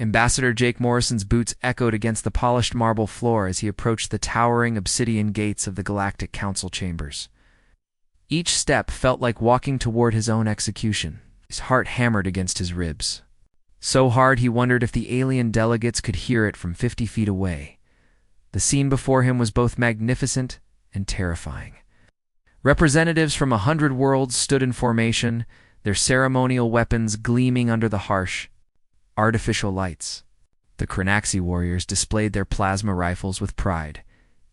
Ambassador Jake Morrison's boots echoed against the polished marble floor as he approached the towering obsidian gates of the Galactic Council chambers. Each step felt like walking toward his own execution. His heart hammered against his ribs. So hard he wondered if the alien delegates could hear it from 50 feet away. The scene before him was both magnificent and terrifying. Representatives from 100 worlds stood in formation, their ceremonial weapons gleaming under the harsh, artificial lights. The Kranaxi warriors displayed their plasma rifles with pride,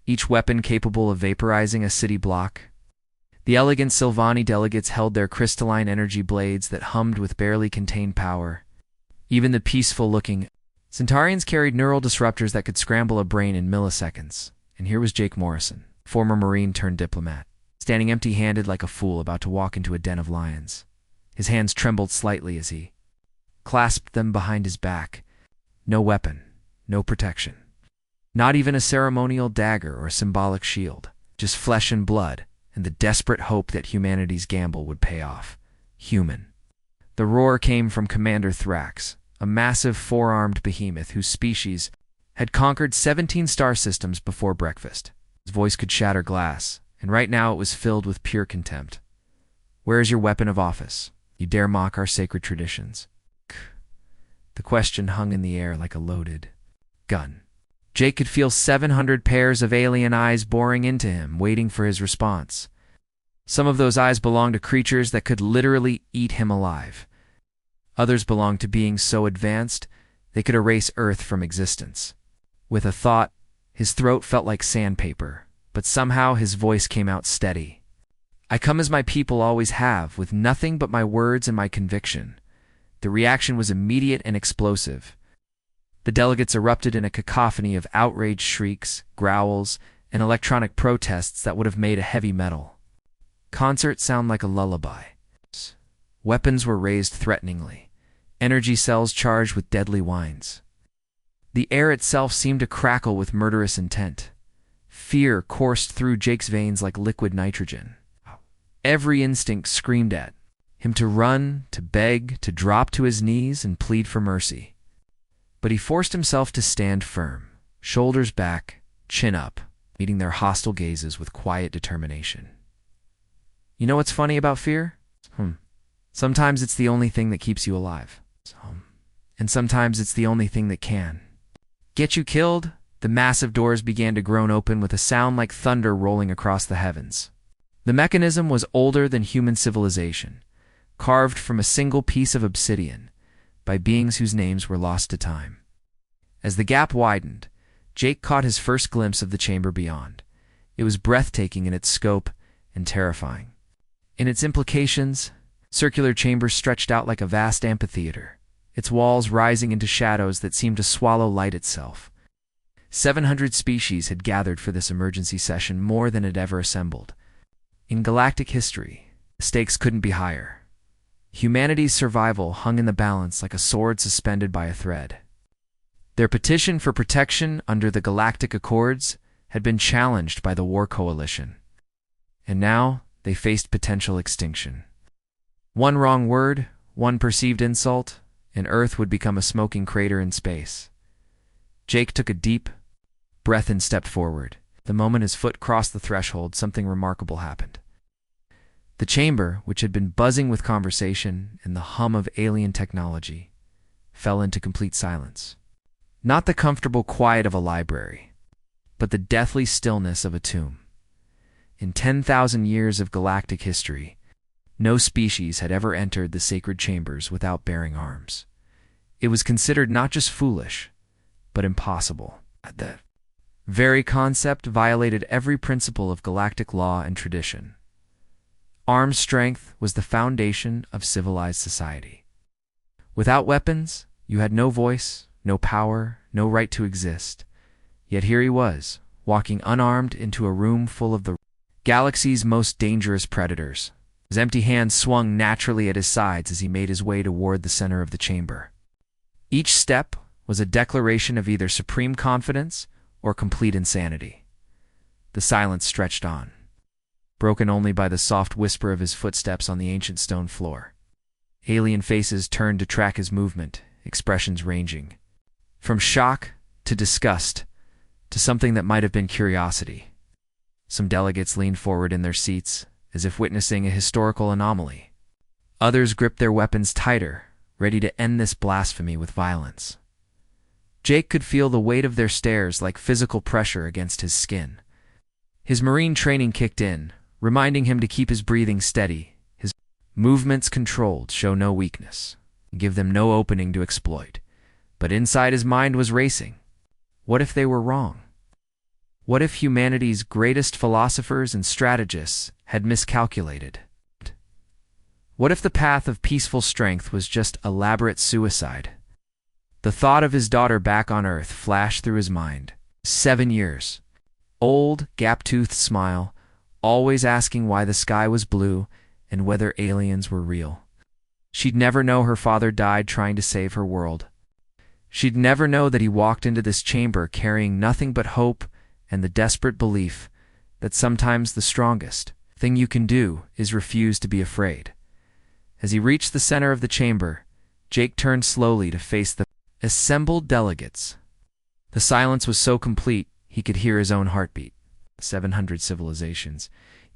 each weapon capable of vaporizing a city block. The elegant Sylvani delegates held their crystalline energy blades that hummed with barely contained power. Even the peaceful-looking Centaurians carried neural disruptors that could scramble a brain in milliseconds. And here was Jake Morrison, former Marine turned diplomat, standing empty-handed like a fool about to walk into a den of lions. His hands trembled slightly as he clasped them behind his back. No weapon, no protection. Not even a ceremonial dagger or symbolic shield. Just flesh and blood, and the desperate hope that humanity's gamble would pay off. Human. The roar came from Commander Thrax, a massive four-armed behemoth whose species had conquered 17 star systems before breakfast. His voice could shatter glass, and right now it was filled with pure contempt. Where is your weapon of office? You dare mock our sacred traditions? The question hung in the air like a loaded gun. Jake could feel 700 pairs of alien eyes boring into him, waiting for his response. Some of those eyes belonged to creatures that could literally eat him alive. Others belonged to beings so advanced they could erase Earth from existence. With a thought, his throat felt like sandpaper, but somehow his voice came out steady. I come as my people always have, with nothing but my words and my conviction. The reaction was immediate and explosive. The delegates erupted in a cacophony of outraged shrieks, growls, and electronic protests that would have made a heavy metal concert sound like a lullaby. Weapons were raised threateningly, energy cells charged with deadly whines. The air itself seemed to crackle with murderous intent. Fear coursed through Jake's veins like liquid nitrogen. Every instinct screamed at him to run, to beg, to drop to his knees and plead for mercy. But he forced himself to stand firm, shoulders back, chin up, meeting their hostile gazes with quiet determination. You know what's funny about fear? Sometimes it's the only thing that keeps you alive. And sometimes it's the only thing that can get you killed. The massive doors began to groan open with a sound like thunder rolling across the heavens. The mechanism was older than human civilization, carved from a single piece of obsidian, by beings whose names were lost to time. As the gap widened, Jake caught his first glimpse of the chamber beyond. It was breathtaking in its scope and terrifying. In its implications, circular chambers stretched out like a vast amphitheater, its walls rising into shadows that seemed to swallow light itself. 700 species had gathered for this emergency session, more than had ever assembled. In galactic history, the stakes couldn't be higher. Humanity's survival hung in the balance like a sword suspended by a thread. Their petition for protection under the Galactic Accords had been challenged by the War Coalition, and now they faced potential extinction. One wrong word, one perceived insult, and Earth would become a smoking crater in space. Jake took a deep breath and stepped forward. The moment his foot crossed the threshold, something remarkable happened. The chamber, which had been buzzing with conversation and the hum of alien technology, fell into complete silence. Not the comfortable quiet of a library, but the deathly stillness of a tomb. In 10,000 years of galactic history, no species had ever entered the sacred chambers without bearing arms. It was considered not just foolish, but impossible. The very concept violated every principle of galactic law and tradition. Arm strength was the foundation of civilized society. Without weapons, you had no voice, no power, no right to exist. Yet here he was, walking unarmed into a room full of the galaxy's most dangerous predators. His empty hands swung naturally at his sides as he made his way toward the center of the chamber. Each step was a declaration of either supreme confidence or complete insanity. The silence stretched on, broken only by the soft whisper of his footsteps on the ancient stone floor. Alien faces turned to track his movement, expressions ranging from shock to disgust to something that might have been curiosity. Some delegates leaned forward in their seats, as if witnessing a historical anomaly. Others gripped their weapons tighter, ready to end this blasphemy with violence. Jake could feel the weight of their stares like physical pressure against his skin. His marine training kicked in, reminding him to keep his breathing steady, his movements controlled, show no weakness, and give them no opening to exploit. But inside his mind was racing. What if they were wrong? What if humanity's greatest philosophers and strategists had miscalculated? What if the path of peaceful strength was just elaborate suicide? The thought of his daughter back on Earth flashed through his mind. 7 years. Old, gap-toothed smile, always asking why the sky was blue and whether aliens were real. She'd never know her father died trying to save her world. She'd never know that he walked into this chamber carrying nothing but hope and the desperate belief that sometimes the strongest thing you can do is refuse to be afraid. As he reached the center of the chamber, Jake turned slowly to face the assembled delegates. The silence was so complete, he could hear his own heartbeat. 700 civilizations,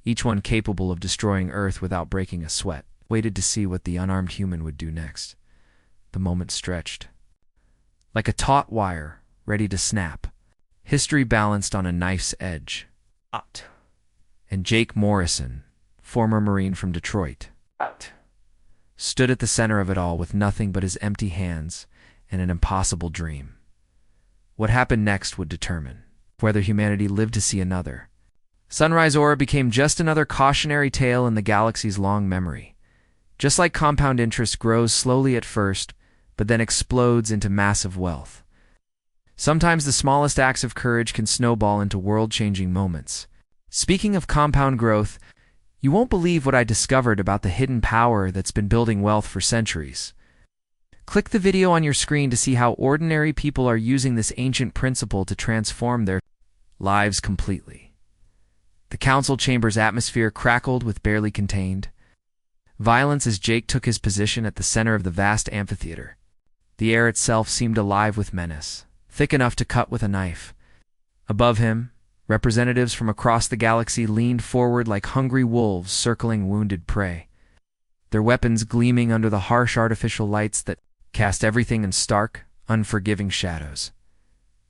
each one capable of destroying Earth without breaking a sweat, waited to see what the unarmed human would do next. The moment stretched. Like a taut wire, ready to snap, history balanced on a knife's edge. Out. And Jake Morrison, former Marine from Detroit, out, stood at the center of it all with nothing but his empty hands and an impossible dream. What happened next would determine whether humanity lived to see another. Sunrise Aura became just another cautionary tale in the galaxy's long memory. Just like compound interest grows slowly at first, but then explodes into massive wealth. Sometimes the smallest acts of courage can snowball into world-changing moments. Speaking of compound growth, you won't believe what I discovered about the hidden power that's been building wealth for centuries. Click the video on your screen to see how ordinary people are using this ancient principle to transform their lives completely. The council chamber's atmosphere crackled with barely contained violence as Jake took his position at the center of the vast amphitheater. The air itself seemed alive with menace, thick enough to cut with a knife. Above him, representatives from across the galaxy leaned forward like hungry wolves circling wounded prey, their weapons gleaming under the harsh artificial lights that cast everything in stark, unforgiving shadows.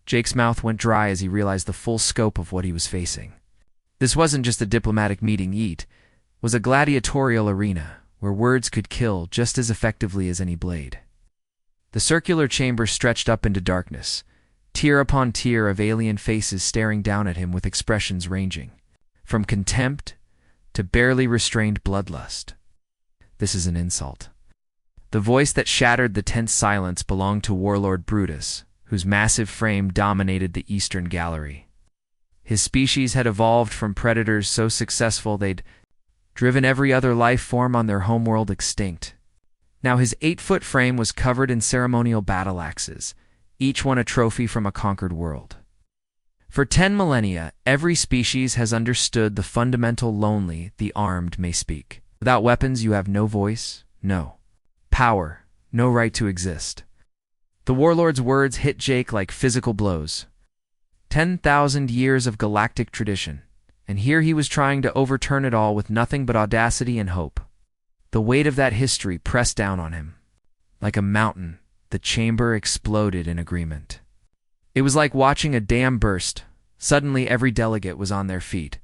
Jake's mouth went dry as he realized the full scope of what he was facing. This wasn't just a diplomatic meeting, it was a gladiatorial arena where words could kill just as effectively as any blade. The circular chamber stretched up into darkness, tier upon tier of alien faces staring down at him with expressions ranging from contempt to barely restrained bloodlust. This is an insult. The voice that shattered the tense silence belonged to Warlord Brutus, whose massive frame dominated the eastern gallery. His species had evolved from predators so successful they'd driven every other life form on their homeworld extinct. Now his 8-foot frame was covered in ceremonial battle axes, each one a trophy from a conquered world. For 10 millennia, every species has understood the fundamental lonely the armed may speak. Without weapons, you have no voice, no power, no right to exist. The warlord's words hit Jake like physical blows. 10,000 years of galactic tradition, and here he was trying to overturn it all with nothing but audacity and hope. The weight of that history pressed down on him. Like a mountain, the chamber exploded in agreement. It was like watching a dam burst. Suddenly every delegate was on their feet.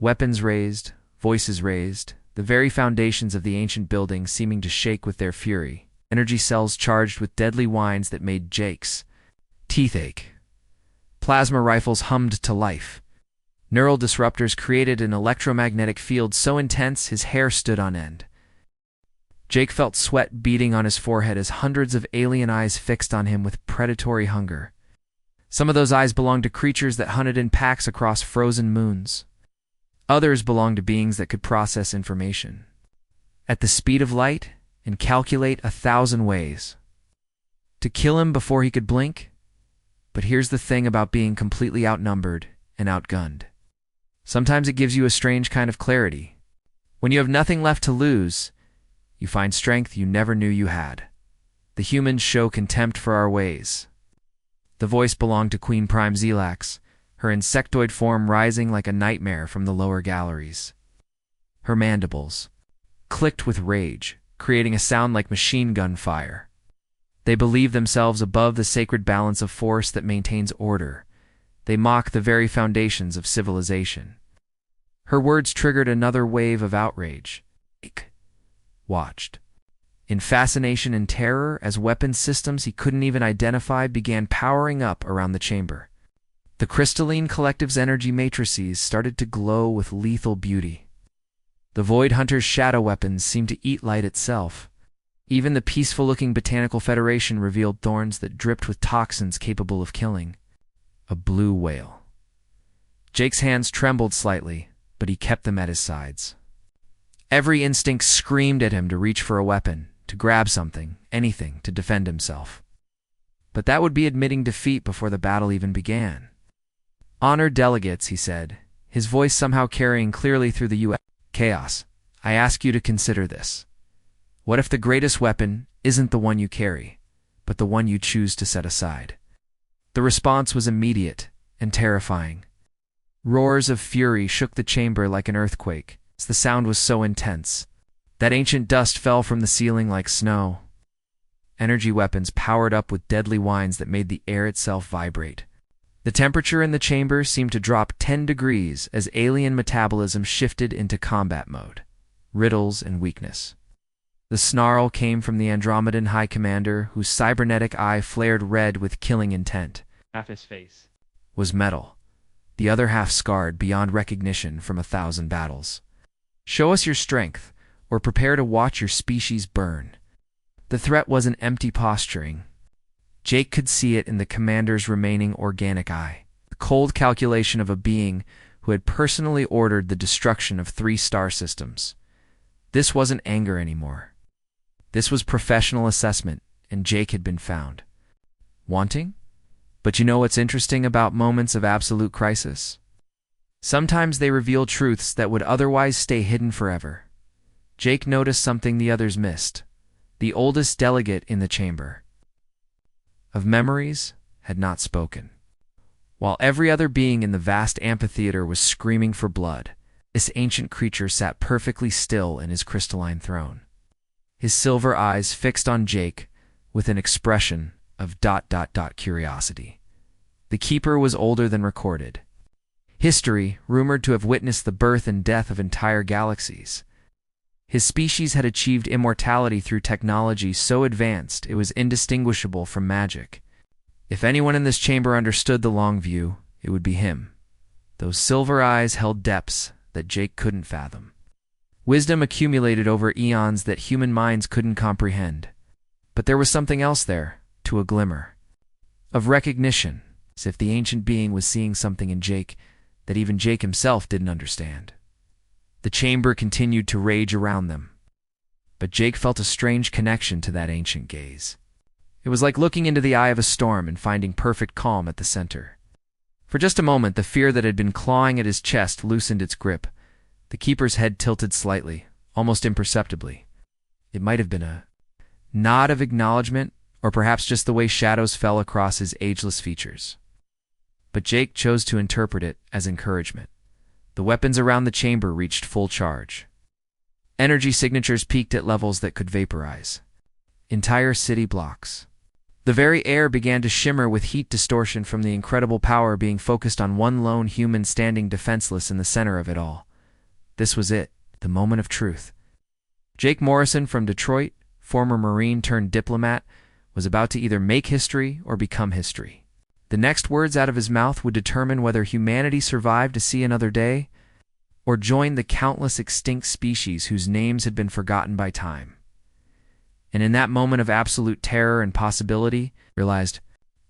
Weapons raised, voices raised, the very foundations of the ancient building seeming to shake with their fury, energy cells charged with deadly whines that made Jake's teeth ache. Plasma rifles hummed to life. Neural disruptors created an electromagnetic field so intense his hair stood on end. Jake felt sweat beading on his forehead as hundreds of alien eyes fixed on him with predatory hunger. Some of those eyes belonged to creatures that hunted in packs across frozen moons. Others belonged to beings that could process information at the speed of light and calculate 1,000 ways to kill him before he could blink. But here's the thing about being completely outnumbered and outgunned. Sometimes it gives you a strange kind of clarity. When you have nothing left to lose, you find strength you never knew you had. The humans show contempt for our ways. The voice belonged to Queen Prime Zelax, her insectoid form rising like a nightmare from the lower galleries. Her mandibles clicked with rage, creating a sound like machine gun fire. They believe themselves above the sacred balance of force that maintains order. They mock the very foundations of civilization. Her words triggered another wave of outrage. Jake watched in fascination and terror as weapon systems he couldn't even identify began powering up around the chamber. The crystalline collective's energy matrices started to glow with lethal beauty. The Void Hunter's shadow weapons seemed to eat light itself. Even the peaceful-looking Botanical Federation revealed thorns that dripped with toxins capable of killing. A blue whale. Jake's hands trembled slightly, but he kept them at his sides. Every instinct screamed at him to reach for a weapon, to grab something, anything, to defend himself. But that would be admitting defeat before the battle even began. "Honored delegates," he said, his voice somehow carrying clearly through the U.S. chaos, "I ask you to consider this. What if the greatest weapon isn't the one you carry, but the one you choose to set aside?" The response was immediate and terrifying. Roars of fury shook the chamber like an earthquake. The sound was so intense that ancient dust fell from the ceiling like snow. Energy weapons powered up with deadly whines that made the air itself vibrate. The temperature in the chamber seemed to drop 10 degrees as alien metabolism shifted into combat mode, riddles and weakness. The snarl came from the Andromedan High Commander, whose cybernetic eye flared red with killing intent. Half his face Was metal, the other half scarred beyond recognition from 1,000 battles. "Show us your strength, or prepare to watch your species burn." The threat wasn't empty posturing. Jake could see it in the commander's remaining organic eye, the cold calculation of a being who had personally ordered the destruction of 3 star systems. This wasn't anger anymore. This was professional assessment, and Jake had been found wanting? But you know what's interesting about moments of absolute crisis? Sometimes they reveal truths that would otherwise stay hidden forever. Jake noticed something the others missed. The oldest delegate in the chamber of memories had not spoken. While every other being in the vast amphitheater was screaming for blood, this ancient creature sat perfectly still in his crystalline throne. His silver eyes fixed on Jake with an expression of ... curiosity. The keeper was older than recorded. History rumored to have witnessed the birth and death of entire galaxies. His species had achieved immortality through technology so advanced it was indistinguishable from magic. If anyone in this chamber understood the long view, it would be him. Those silver eyes held depths that Jake couldn't fathom. Wisdom accumulated over eons that human minds couldn't comprehend. But there was something else there, to a glimmer. Of recognition, as if the ancient being was seeing something in Jake that even Jake himself didn't understand. The chamber continued to rage around them, but Jake felt a strange connection to that ancient gaze. It was like looking into the eye of a storm and finding perfect calm at the center. For just a moment, the fear that had been clawing at his chest loosened its grip. The keeper's head tilted slightly, almost imperceptibly. It might have been a nod of acknowledgement, or perhaps just the way shadows fell across his ageless features. But Jake chose to interpret it as encouragement. The weapons around the chamber reached full charge. Energy signatures peaked at levels that could vaporize entire city blocks. The very air began to shimmer with heat distortion from the incredible power being focused on one lone human standing defenseless in the center of it all. This was it, the moment of truth. Jake Morrison from Detroit, former Marine turned diplomat, was about to either make history or become history. The next words out of his mouth would determine whether humanity survived to see another day, or join the countless extinct species whose names had been forgotten by time. And in that moment of absolute terror and possibility, realized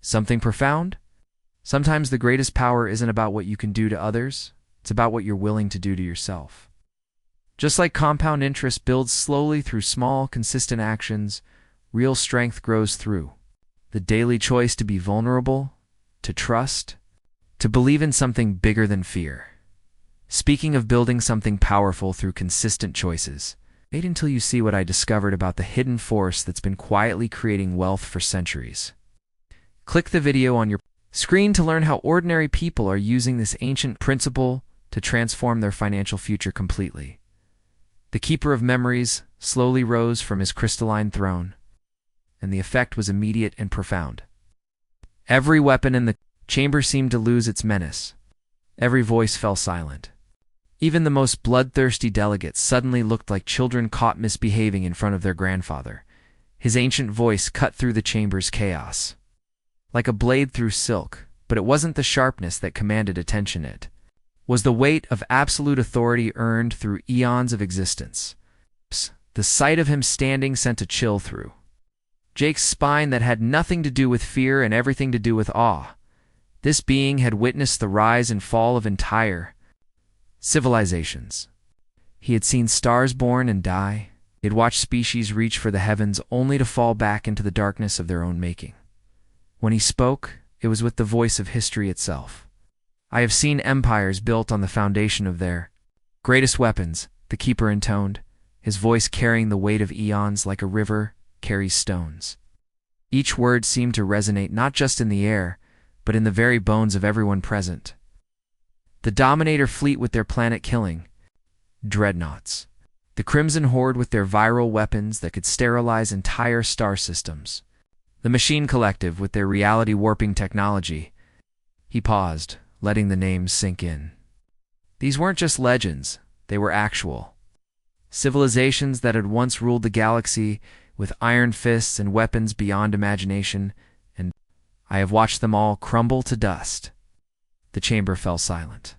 something profound? Sometimes the greatest power isn't about what you can do to others, it's about what you're willing to do to yourself. Just like compound interest builds slowly through small, consistent actions, real strength grows through the daily choice to be vulnerable, to trust, to believe in something bigger than fear. Speaking of building something powerful through consistent choices, wait until you see what I discovered about the hidden force that's been quietly creating wealth for centuries. Click the video on your screen to learn how ordinary people are using this ancient principle to transform their financial future completely. The Keeper of Memories slowly rose from his crystalline throne, and the effect was immediate and profound. Every weapon in the chamber seemed to lose its menace. Every voice fell silent. Even the most bloodthirsty delegates suddenly looked like children caught misbehaving in front of their grandfather. His ancient voice cut through the chamber's chaos, like a blade through silk, but it wasn't the sharpness that commanded attention. It was the weight of absolute authority earned through eons of existence. The sight of him standing sent a chill through Jake's spine that had nothing to do with fear and everything to do with awe. This being had witnessed the rise and fall of entire civilizations. He had seen stars born and die. He had watched species reach for the heavens only to fall back into the darkness of their own making. When he spoke, it was with the voice of history itself. I have seen empires built on the foundation of their greatest weapons, the Keeper intoned, his voice carrying the weight of eons like a river carries stones. Each word seemed to resonate not just in the air, but in the very bones of everyone present. The Dominator fleet with their planet-killing dreadnoughts. The Crimson Horde with their viral weapons that could sterilize entire star systems. The Machine Collective with their reality-warping technology. He paused, letting the names sink in. These weren't just legends, they were actual. Civilizations that had once ruled the galaxy with iron fists and weapons beyond imagination, and I have watched them all crumble to dust. The chamber fell silent.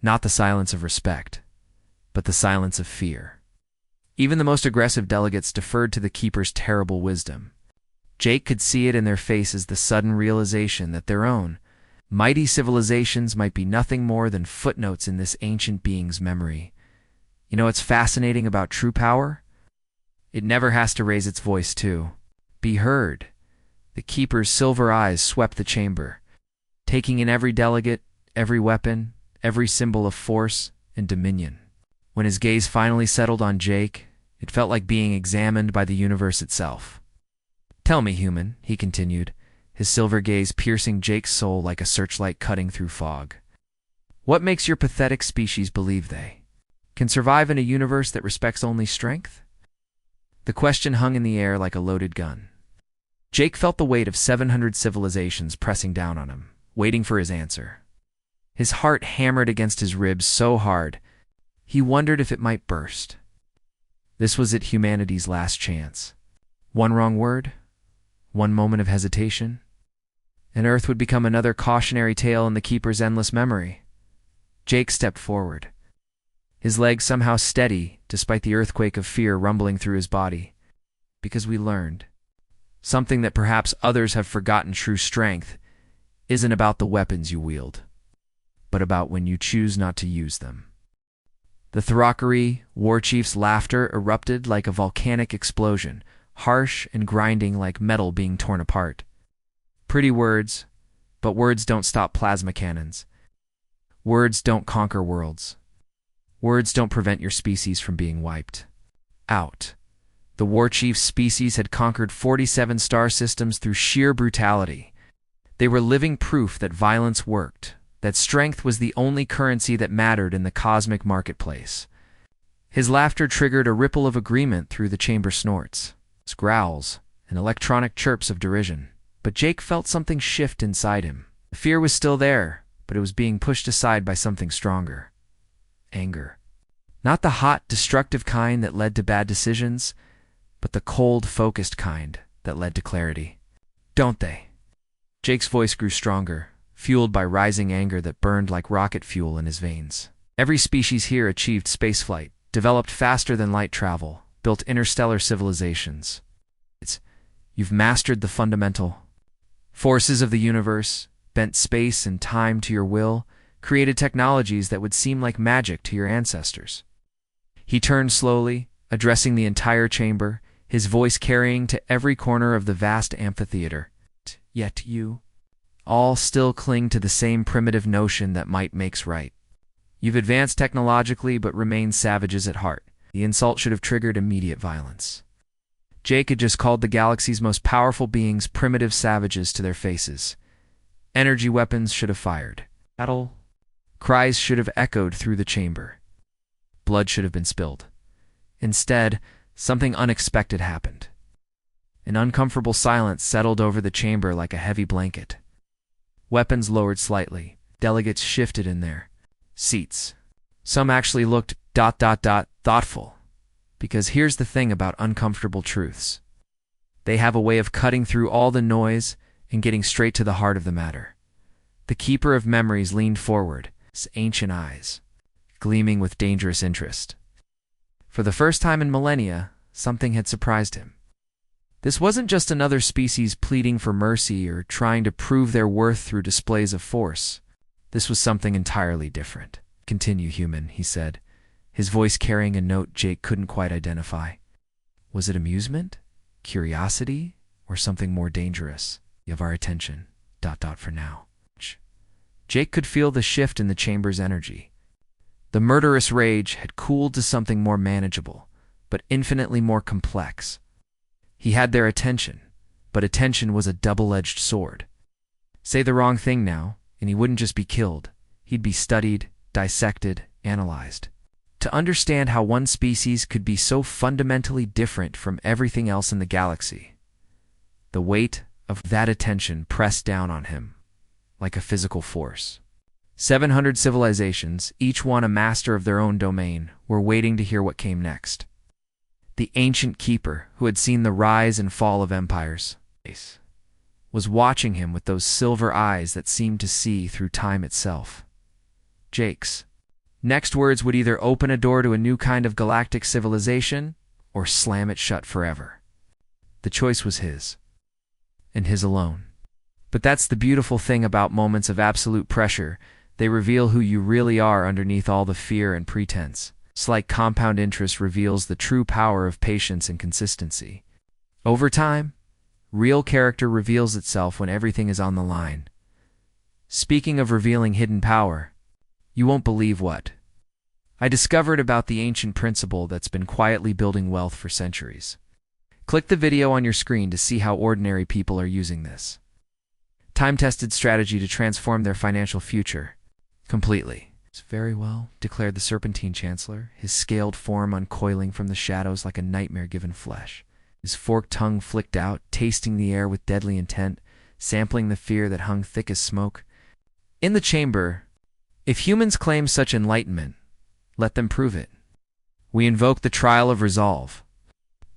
Not the silence of respect, but the silence of fear. Even the most aggressive delegates deferred to the Keeper's terrible wisdom. Jake could see it in their faces, the sudden realization that their own mighty civilizations might be nothing more than footnotes in this ancient being's memory. You know what's fascinating about true power? It never has to raise its voice to be heard. The Keeper's silver eyes swept the chamber, taking in every delegate, every weapon, every symbol of force and dominion. When his gaze finally settled on Jake, it felt like being examined by the universe itself. Tell me, human, he continued, his silver gaze piercing Jake's soul like a searchlight cutting through fog. What makes your pathetic species believe they can survive in a universe that respects only strength? The question hung in the air like a loaded gun. Jake felt the weight of 700 civilizations pressing down on him, waiting for his answer. His heart hammered against his ribs so hard, he wondered if it might burst. This was it, humanity's last chance. One wrong word, one moment of hesitation, and Earth would become another cautionary tale in the Keeper's endless memory. Jake stepped forward, his legs somehow steady despite the earthquake of fear rumbling through his body. Because we learned something that perhaps others have forgotten: true strength isn't about the weapons you wield, but about when you choose not to use them. The Thrakari war chief's laughter erupted like a volcanic explosion, harsh and grinding like metal being torn apart. Pretty words, but words don't stop plasma cannons. Words don't conquer worlds. Words don't prevent your species from being wiped out. The war chief's species had conquered 47 star systems through sheer brutality. They were living proof that violence worked, that strength was the only currency that mattered in the cosmic marketplace. His laughter triggered a ripple of agreement through the chamber snorts, growls, and electronic chirps of derision. But Jake felt something shift inside him. The fear was still there, but it was being pushed aside by something stronger. Anger. Not the hot, destructive kind that led to bad decisions, but the cold, focused kind that led to clarity. Don't they? Jake's voice grew stronger, fueled by rising anger that burned like rocket fuel in his veins. Every species here achieved spaceflight, developed faster than light travel, built interstellar civilizations. You've mastered the fundamental forces of the universe, bent space and time to your will, created technologies that would seem like magic to your ancestors. He turned slowly, addressing the entire chamber, his voice carrying to every corner of the vast amphitheater. Yet you all still cling to the same primitive notion that might makes right. You've advanced technologically but remain savages at heart. The insult should have triggered immediate violence. Jake had just called the galaxy's most powerful beings primitive savages to their faces. Energy weapons should have fired. Battle cries should have echoed through the chamber. Blood should have been spilled. Instead, something unexpected happened. An uncomfortable silence settled over the chamber like a heavy blanket. Weapons lowered slightly. Delegates shifted in their seats. Some actually looked ... thoughtful. Because here's the thing about uncomfortable truths. They have a way of cutting through all the noise and getting straight to the heart of the matter. The Keeper of Memories leaned forward, his ancient eyes gleaming with dangerous interest. For the first time in millennia, something had surprised him. This wasn't just another species pleading for mercy or trying to prove their worth through displays of force. This was something entirely different. "Continue, human," he said, his voice carrying a note Jake couldn't quite identify. Was it amusement, curiosity, or something more dangerous? "You have our attention, ... for now." Jake could feel the shift in the chamber's energy. The murderous rage had cooled to something more manageable, but infinitely more complex. He had their attention, but attention was a double-edged sword. Say the wrong thing now, and he wouldn't just be killed. He'd be studied, dissected, analyzed. To understand how one species could be so fundamentally different from everything else in the galaxy. The weight of that attention pressed down on him, like a physical force. 700 civilizations, each one a master of their own domain, were waiting to hear what came next. The ancient keeper, who had seen the rise and fall of empires, was watching him with those silver eyes that seemed to see through time itself. Jake's next words would either open a door to a new kind of galactic civilization or slam it shut forever. The choice was his, and his alone. But that's the beautiful thing about moments of absolute pressure. They reveal who you really are underneath all the fear and pretense. Slight compound interest reveals the true power of patience and consistency. Over time, real character reveals itself when everything is on the line. Speaking of revealing hidden power, you won't believe what I discovered about the ancient principle that's been quietly building wealth for centuries. Click the video on your screen to see how ordinary people are using this time-tested strategy to transform their financial future completely. "Very well," declared the Serpentine Chancellor, his scaled form uncoiling from the shadows like a nightmare-given flesh. His forked tongue flicked out, tasting the air with deadly intent, sampling the fear that hung thick as smoke. In the chamber, if humans claim such enlightenment, let them prove it. We invoke the trial of resolve.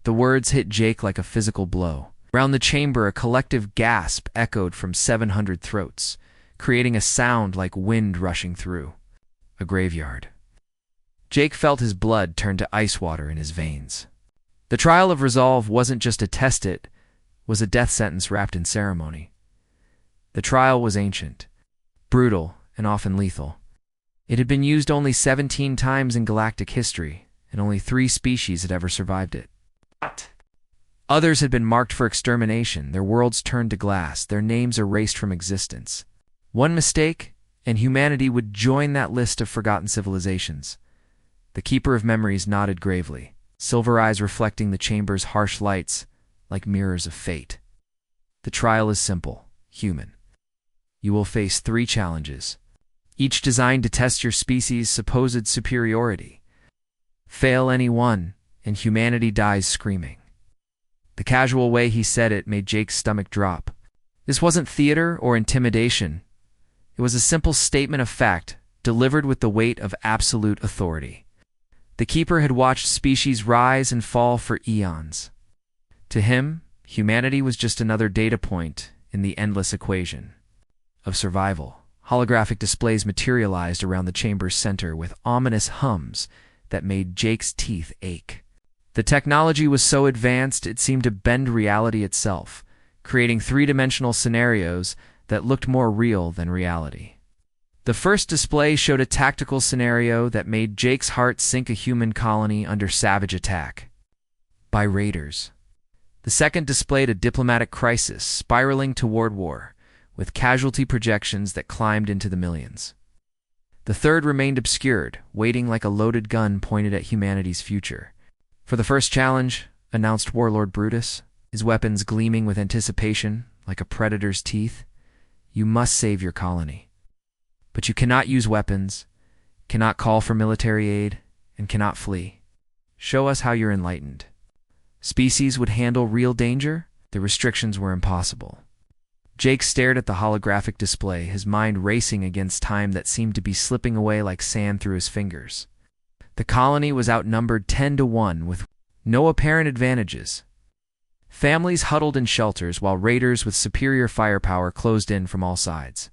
The words hit Jake like a physical blow. Around the chamber, a collective gasp echoed from 700 throats, creating a sound like wind rushing through a graveyard. Jake felt his blood turn to ice water in his veins. The trial of resolve wasn't just a test, it was a death sentence wrapped in ceremony. The trial was ancient, brutal, and often lethal. It had been used only 17 times in galactic history, and only 3 species had ever survived it. Others had been marked for extermination, their worlds turned to glass, their names erased from existence. One mistake, and humanity would join that list of forgotten civilizations. The Keeper of Memories nodded gravely, silver eyes reflecting the chamber's harsh lights like mirrors of fate. The trial is simple, human. You will face 3 challenges, each designed to test your species' supposed superiority. Fail any one, and humanity dies screaming. The casual way he said it made Jake's stomach drop. This wasn't theater or intimidation. It was a simple statement of fact, delivered with the weight of absolute authority. The Keeper had watched species rise and fall for eons. To him, humanity was just another data point in the endless equation of survival. Holographic displays materialized around the chamber's center with ominous hums that made Jake's teeth ache. The technology was so advanced it seemed to bend reality itself, creating 3-dimensional scenarios that looked more real than reality. The first display showed a tactical scenario that made Jake's heart sink: a human colony under savage attack by raiders. The second displayed a diplomatic crisis spiraling toward war, with casualty projections that climbed into the millions. The third remained obscured, waiting like a loaded gun pointed at humanity's future. For the first challenge, announced Warlord Brutus, his weapons gleaming with anticipation like a predator's teeth. "You must save your colony. But you cannot use weapons, cannot call for military aid, and cannot flee. Show us how you're enlightened." Species would handle real danger? The restrictions were impossible. Jake stared at the holographic display, his mind racing against time that seemed to be slipping away like sand through his fingers. The colony was outnumbered 10-1 with no apparent advantages. Families huddled in shelters while raiders with superior firepower closed in from all sides.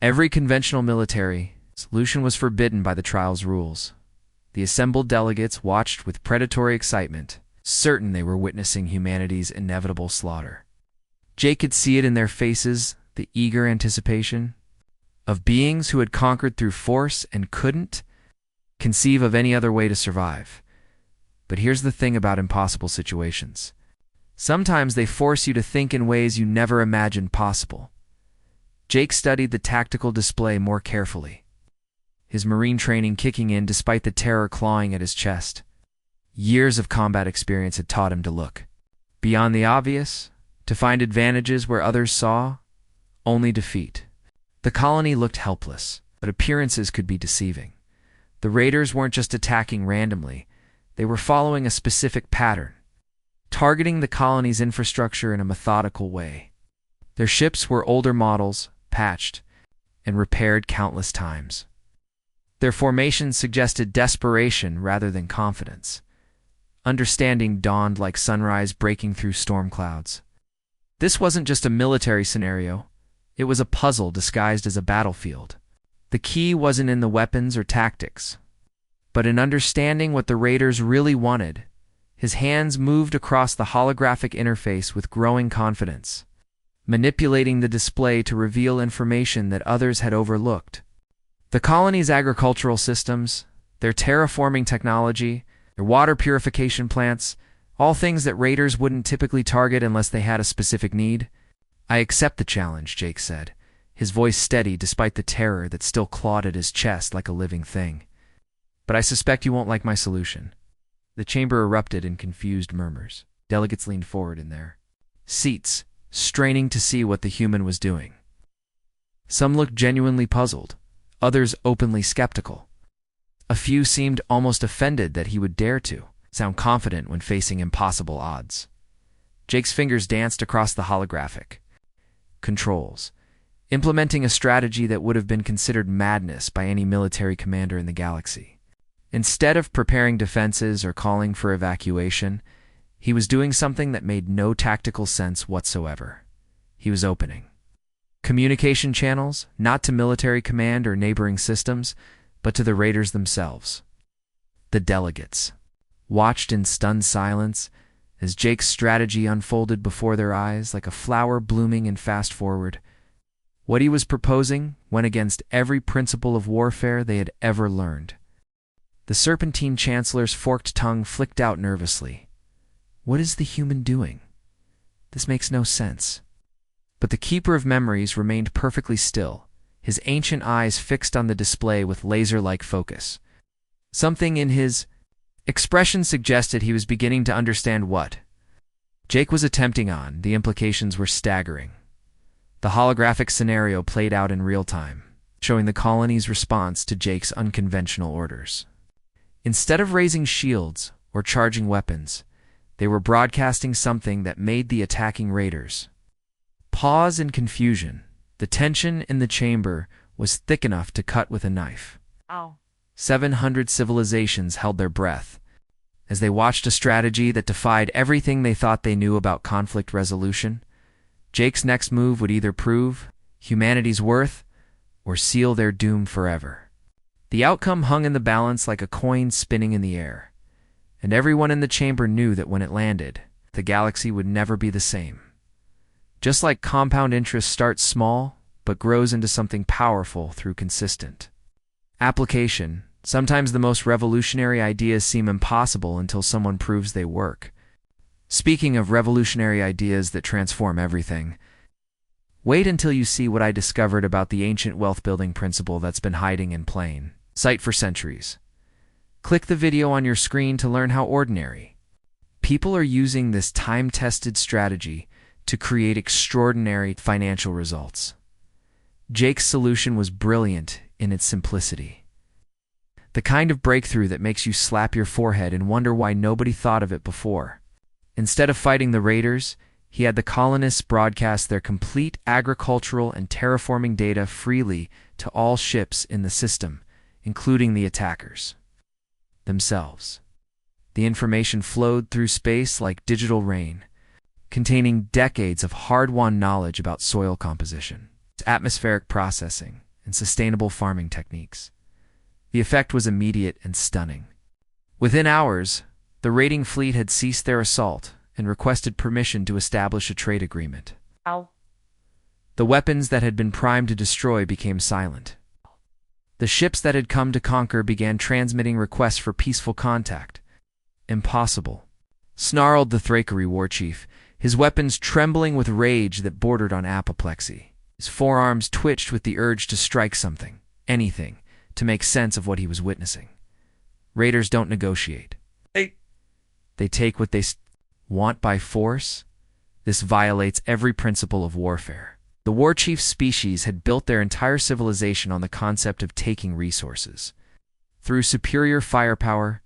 Every conventional military solution was forbidden by the trial's rules. The assembled delegates watched with predatory excitement, certain they were witnessing humanity's inevitable slaughter. Jake could see it in their faces, the eager anticipation of beings who had conquered through force and couldn't conceive of any other way to survive. But here's the thing about impossible situations. Sometimes they force you to think in ways you never imagined possible. Jake studied the tactical display more carefully, his marine training kicking in despite the terror clawing at his chest. Years of combat experience had taught him to look beyond the obvious, to find advantages where others saw only defeat. The colony looked helpless, but appearances could be deceiving. The raiders weren't just attacking randomly, they were following a specific pattern, targeting the colony's infrastructure in a methodical way. Their ships were older models, patched, and repaired countless times. Their formations suggested desperation rather than confidence. Understanding dawned like sunrise breaking through storm clouds. This wasn't just a military scenario, it was a puzzle disguised as a battlefield. The key wasn't in the weapons or tactics, but in understanding what the raiders really wanted. His hands moved across the holographic interface with growing confidence, manipulating the display to reveal information that others had overlooked. The colony's agricultural systems, their terraforming technology, their water purification plants, all things that raiders wouldn't typically target unless they had a specific need. "I accept the challenge," Jake said, his voice steady despite the terror that still clawed at his chest like a living thing. "But I suspect you won't like my solution." The chamber erupted in confused murmurs. Delegates leaned forward in their seats, straining to see what the human was doing. Some looked genuinely puzzled, others openly skeptical. A few seemed almost offended that he would dare to sound confident when facing impossible odds. Jake's fingers danced across the holographic controls, implementing a strategy that would have been considered madness by any military commander in the galaxy. Instead of preparing defenses or calling for evacuation, he was doing something that made no tactical sense whatsoever. He was opening communication channels, not to military command or neighboring systems, but to the raiders themselves. The delegates watched in stunned silence as Jake's strategy unfolded before their eyes like a flower blooming in fast forward. What he was proposing went against every principle of warfare they had ever learned. The Serpentine Chancellor's forked tongue flicked out nervously. "What is the human doing? This makes no sense." But the Keeper of Memories remained perfectly still, his ancient eyes fixed on the display with laser-like focus. Something in his expression suggested he was beginning to understand what Jake was attempting on. The implications were staggering. The holographic scenario played out in real time, showing the colony's response to Jake's unconventional orders. Instead of raising shields or charging weapons, they were broadcasting something that made the attacking raiders pause in confusion. The tension in the chamber was thick enough to cut with a knife. Ow. 700 civilizations held their breath as they watched a strategy that defied everything they thought they knew about conflict resolution. Jake's next move would either prove humanity's worth or seal their doom forever. The outcome hung in the balance like a coin spinning in the air, and everyone in the chamber knew that when it landed, the galaxy would never be the same. Just like compound interest starts small, but grows into something powerful through consistent application, sometimes the most revolutionary ideas seem impossible until someone proves they work. Speaking of revolutionary ideas that transform everything, wait until you see what I discovered about the ancient wealth-building principle that's been hiding in plain sight for centuries. Click the video on your screen to learn how ordinary, People are using this time-tested strategy to create extraordinary financial results. Jake's solution was brilliant in its simplicity. The kind of breakthrough that makes you slap your forehead and wonder why nobody thought of it before. Instead of fighting the raiders, he had the colonists broadcast their complete agricultural and terraforming data freely to all ships in the system, including the attackers themselves. The information flowed through space like digital rain, containing decades of hard-won knowledge about soil composition, atmospheric processing, and sustainable farming techniques. The effect was immediate and stunning. Within hours, the raiding fleet had ceased their assault and requested permission to establish a trade agreement. Ow. The weapons that had been primed to destroy became silent. The ships that had come to conquer began transmitting requests for peaceful contact. Impossible, snarled the Thrakery war chief, his weapons trembling with rage that bordered on apoplexy. His forearms twitched with the urge to strike something, anything, to make sense of what he was witnessing. Raiders don't negotiate. They take what they want by force. This violates every principle of warfare. The war chief's species had built their entire civilization on the concept of taking resources. Through superior firepower,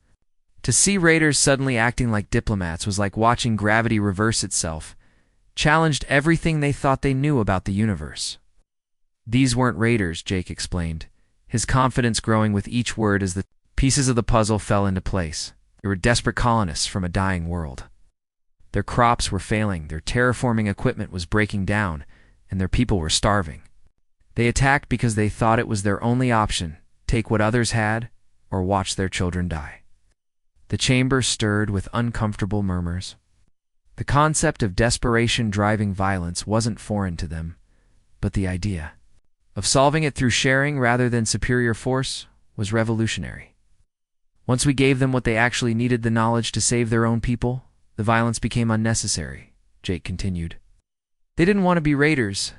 to see raiders suddenly acting like diplomats was like watching gravity reverse itself, challenged everything they thought they knew about the universe. These weren't raiders, Jake explained, his confidence growing with each word as the pieces of the puzzle fell into place. They were desperate colonists from a dying world. Their crops were failing, their terraforming equipment was breaking down, and their people were starving. They attacked because they thought it was their only option, take what others had, or watch their children die. The chamber stirred with uncomfortable murmurs. The concept of desperation driving violence wasn't foreign to them, but the idea of solving it through sharing rather than superior force was revolutionary. Once we gave them what they actually needed, the knowledge to save their own people, the violence became unnecessary, Jake continued. They didn't want to be raiders.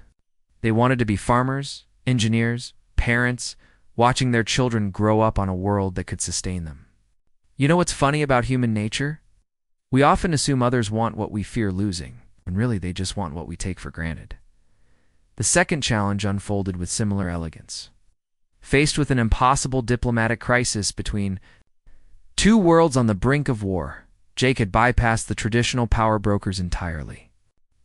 They wanted to be farmers, engineers, parents, watching their children grow up on a world that could sustain them. You know what's funny about human nature? We often assume others want what we fear losing, when really they just want what we take for granted. The second challenge unfolded with similar elegance. Faced with an impossible diplomatic crisis between two worlds on the brink of war, Jake had bypassed the traditional power brokers entirely.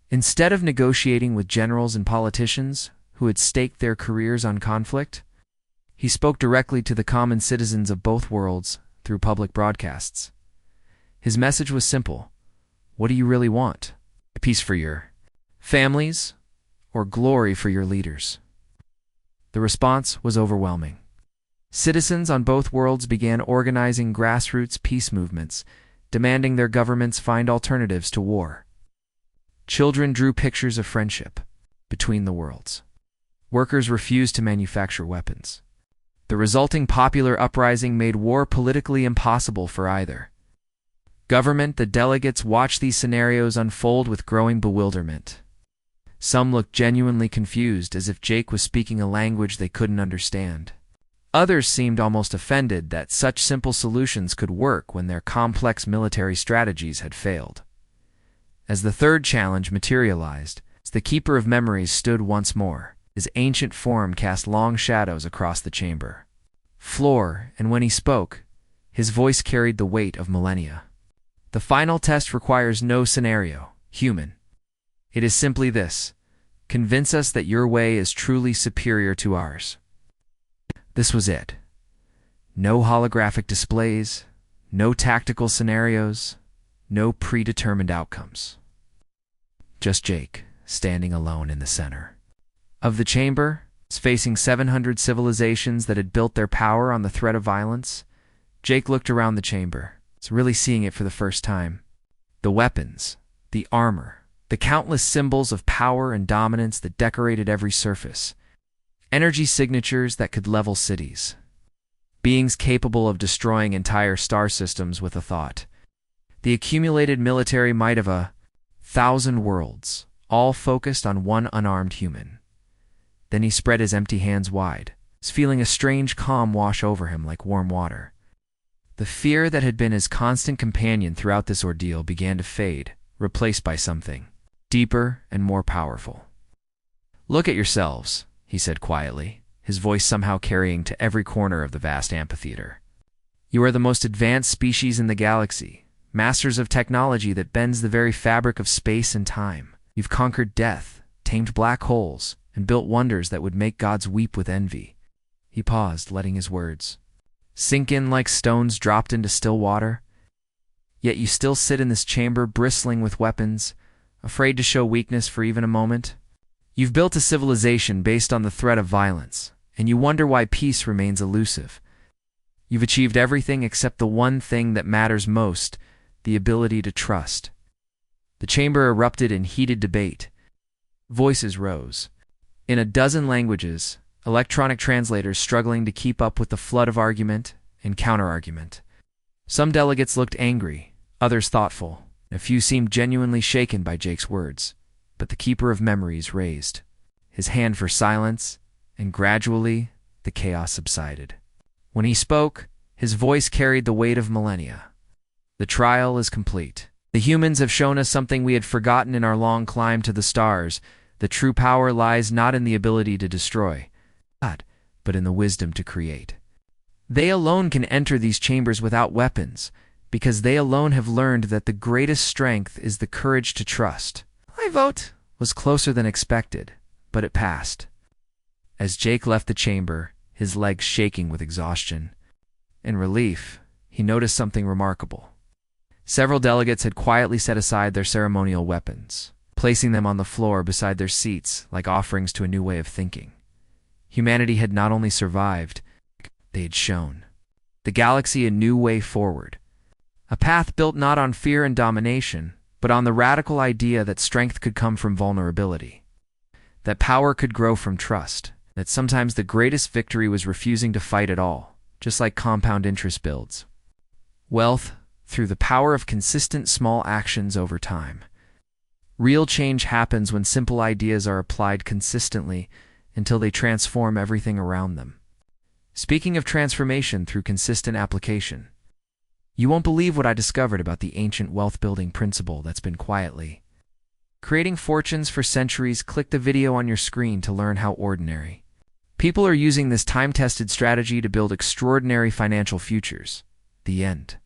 Instead of negotiating with generals and politicians who had staked their careers on conflict, he spoke directly to the common citizens of both worlds through public broadcasts. His message was simple. What do you really want? Peace for your families or glory for your leaders? The response was overwhelming. Citizens on both worlds began organizing grassroots peace movements, demanding their governments find alternatives to war. Children drew pictures of friendship between the worlds. Workers refused to manufacture weapons. The resulting popular uprising made war politically impossible for either. Government, the delegates watched these scenarios unfold with growing bewilderment. Some looked genuinely confused, as if Jake was speaking a language they couldn't understand. Others seemed almost offended that such simple solutions could work when their complex military strategies had failed. As the third challenge materialized, the Keeper of Memories stood once more. His ancient form cast long shadows across the chamber floor, and when he spoke, his voice carried the weight of millennia. The final test requires no scenario, human. It is simply this: convince us that your way is truly superior to ours. This was it. No holographic displays, no tactical scenarios, no predetermined outcomes. Just Jake, standing alone in the center of the chamber, facing 700 civilizations that had built their power on the threat of violence. Jake looked around the chamber, really seeing it for the first time. The weapons, the armor, the countless symbols of power and dominance that decorated every surface. Energy signatures that could level cities. Beings capable of destroying entire star systems with a thought. The accumulated military might of 1,000 worlds, all focused on one unarmed human. Then he spread his empty hands wide, feeling a strange calm wash over him like warm water. The fear that had been his constant companion throughout this ordeal began to fade, replaced by something deeper and more powerful. "Look at yourselves," he said quietly, his voice somehow carrying to every corner of the vast amphitheater. "You are the most advanced species in the galaxy, masters of technology that bends the very fabric of space and time. You've conquered death, tamed black holes, and built wonders that would make gods weep with envy." He paused, letting his words sink in like stones dropped into still water. "Yet you still sit in this chamber bristling with weapons, afraid to show weakness for even a moment. You've built a civilization based on the threat of violence, and you wonder why peace remains elusive. You've achieved everything except the one thing that matters most, the ability to trust." The chamber erupted in heated debate. Voices rose. In a dozen languages, electronic translators struggling to keep up with the flood of argument and counter-argument. Some delegates looked angry, others thoughtful. A few seemed genuinely shaken by Jake's words, but the Keeper of Memories raised his hand for silence, and gradually the chaos subsided. When he spoke, his voice carried the weight of millennia. "The trial is complete. The humans have shown us something we had forgotten in our long climb to the stars. The true power lies not in the ability to destroy, but in the wisdom to create. They alone can enter these chambers without weapons, because they alone have learned that the greatest strength is the courage to trust." "I vote," was closer than expected, but it passed. As Jake left the chamber, his legs shaking with exhaustion, in relief, he noticed something remarkable. Several delegates had quietly set aside their ceremonial weapons, placing them on the floor beside their seats like offerings to a new way of thinking. Humanity had not only survived, they had shown the galaxy a new way forward. A path built not on fear and domination, but on the radical idea that strength could come from vulnerability, that power could grow from trust, that sometimes the greatest victory was refusing to fight at all, just like compound interest builds wealth through the power of consistent small actions over time. Real change happens when simple ideas are applied consistently until they transform everything around them. Speaking of transformation through consistent application, you won't believe what I discovered about the ancient wealth-building principle that's been quietly creating fortunes for centuries. Click the video on your screen to learn how ordinary people are using this time-tested strategy to build extraordinary financial futures. The end.